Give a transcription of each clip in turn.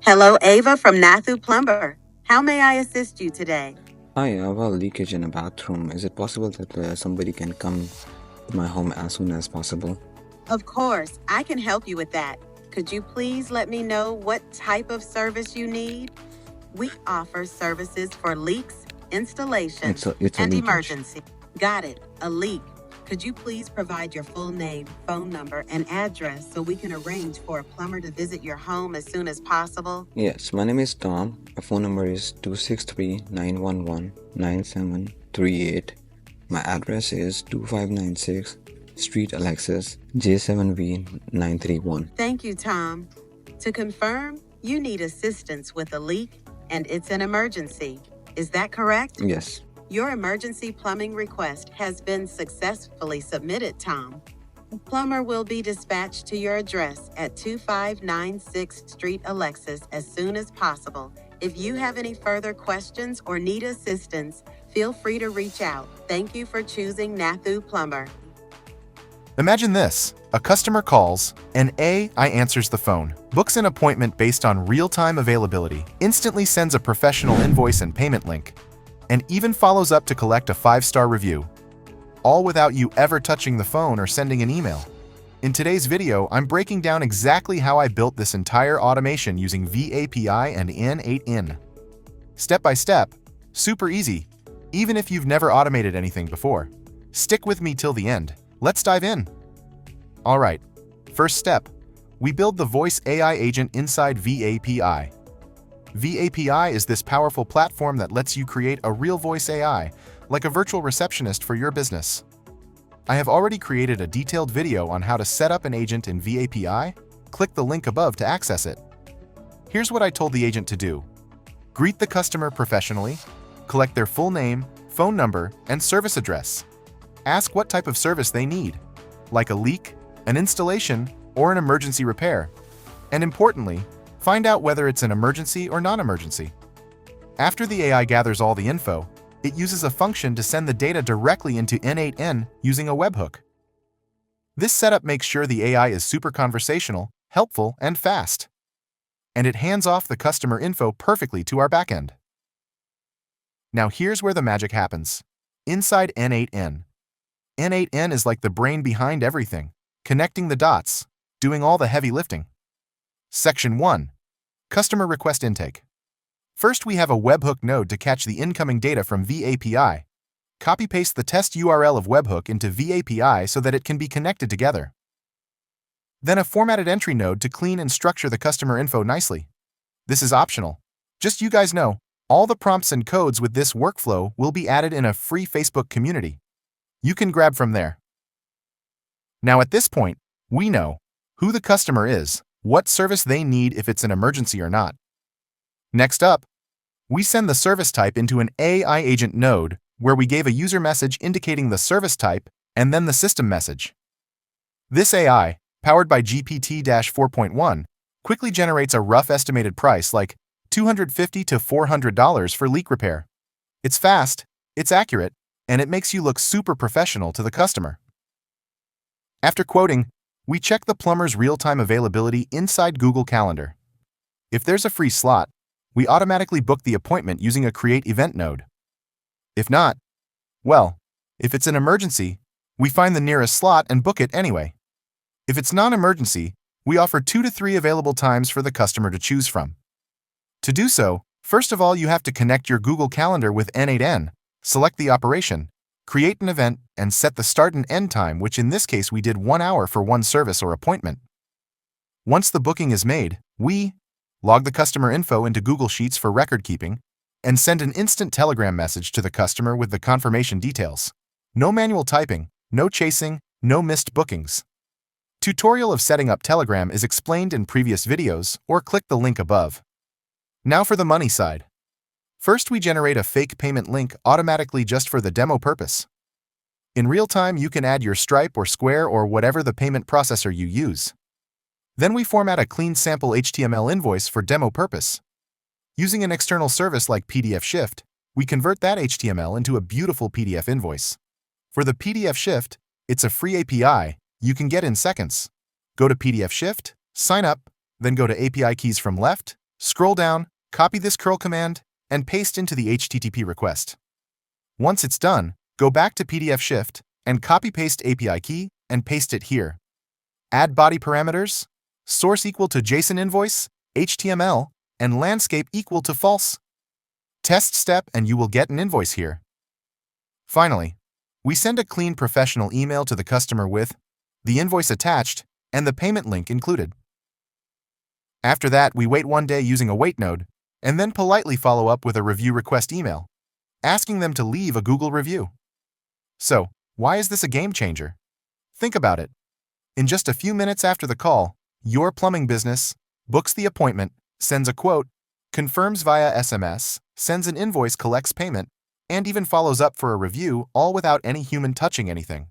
Hello, Ava from Nathu Plumber. How may I assist you today? Hi, I have a leakage in a bathroom. Is it possible that somebody can come to my home as soon as possible? Of course, I can help you with that. Could you please let me know what type of service you need? We offer services for leaks, installation, It's a and leakage. emergency. Got it, a leak. Could you please provide your full name, phone number, and address so we can arrange for a plumber to visit your home as soon as possible? Yes, my name is Tom. My phone number is 263-911-9738. My address is 2596 Street Alexis, J7V931. Thank you, Tom. To confirm, you need assistance with a leak and it's an emergency. Is that correct? Yes. Your emergency plumbing request has been successfully submitted, Tom. A plumber will be dispatched to your address at 2596 Street Alexis as soon as possible. If you have any further questions or need assistance, feel free to reach out. Thank you for choosing Nathu Plumber. Imagine this. A customer calls, and AI answers the phone, books an appointment based on real-time availability, instantly sends a professional invoice and payment link, and even follows up to collect a 5-star review, all without you ever touching the phone or sending an email. In today's video, I'm breaking down exactly how I built this entire automation using VAPI and in8n. Step by step, super easy, even if you've never automated anything before. Stick with me till the end. Let's dive in. Alright, first step, we build the voice AI agent inside VAPI. VAPI is this powerful platform that lets you create a real voice AI, like a virtual receptionist for your business. I have already created a detailed video on how to set up an agent in VAPI. Click the link above to access it. Here's what I told the agent to do. Greet the customer professionally, collect their full name, phone number, and service address. Ask what type of service they need, like a leak, an installation, or an emergency repair. And importantly, find out whether it's an emergency or non-emergency. After the AI gathers all the info, it uses a function to send the data directly into in8n using a webhook. This setup makes sure the AI is super conversational, helpful, and fast. And it hands off the customer info perfectly to our backend. Now here's where the magic happens. Inside in8n. in8n is like the brain behind everything, connecting the dots, doing all the heavy lifting. Section 1. Customer Request Intake. First, we have a webhook node to catch the incoming data from VAPI. Copy-paste the test URL of webhook into VAPI so that it can be connected together. Then a formatted entry node to clean and structure the customer info nicely. This is optional. Just you guys know, all the prompts and codes with this workflow will be added in a free Facebook community. You can grab from there. Now at this point, we know who the customer is, what service they need if it's an emergency or not. Next up, we send the service type into an AI agent node where we gave a user message indicating the service type and then the system message. This AI, powered by GPT-4.1, quickly generates a rough estimated price like $250 to $400 for leak repair. It's fast, it's accurate, and it makes you look super professional to the customer. After quoting, we check the plumber's real-time availability inside Google Calendar. If there's a free slot, we automatically book the appointment using a Create Event node. If not, well, if it's an emergency, we find the nearest slot and book it anyway. If it's non-emergency, we offer 2 to 3 available times for the customer to choose from. To do so, first of all you have to connect your Google Calendar with in8n, select the operation, create an event, and set the start and end time, which in this case we did 1 hour for one service or appointment. Once the booking is made, we log the customer info into Google Sheets for record keeping, and send an instant Telegram message to the customer with the confirmation details. No manual typing, no chasing, no missed bookings. Tutorial of setting up Telegram is explained in previous videos, or click the link above. Now for the money side. First, we generate a fake payment link automatically just for the demo purpose. In real time, you can add your Stripe or Square or whatever the payment processor you use. Then we format a clean sample HTML invoice for demo purpose. Using an external service like PDF Shift, we convert that HTML into a beautiful PDF invoice. For the PDF Shift, it's a free API you can get in seconds. Go to PDF Shift, sign up, then go to API keys from left, Scroll down, copy this curl command, and paste into the HTTP request. Once it's done, go back to PDF Shift and copy-paste API key and paste it here. Add body parameters, source equal to JSON invoice, HTML, and landscape equal to false. Test step and you will get an invoice here. Finally, we send a clean professional email to the customer with the invoice attached and the payment link included. After that, we wait 1 day using a wait node, and then politely follow up with a review request email, asking them to leave a Google review. So, why is this a game changer? Think about it. In just a few minutes after the call, your plumbing business books the appointment, sends a quote, confirms via SMS, sends an invoice, collects payment, and even follows up for a review, all without any human touching anything.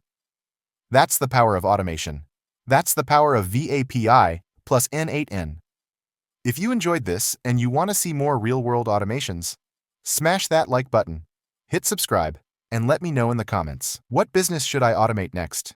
That's the power of automation. That's the power of VAPI plus n8n. If you enjoyed this and you want to see more real-world automations, smash that like button, hit subscribe, and let me know in the comments, what business should I automate next?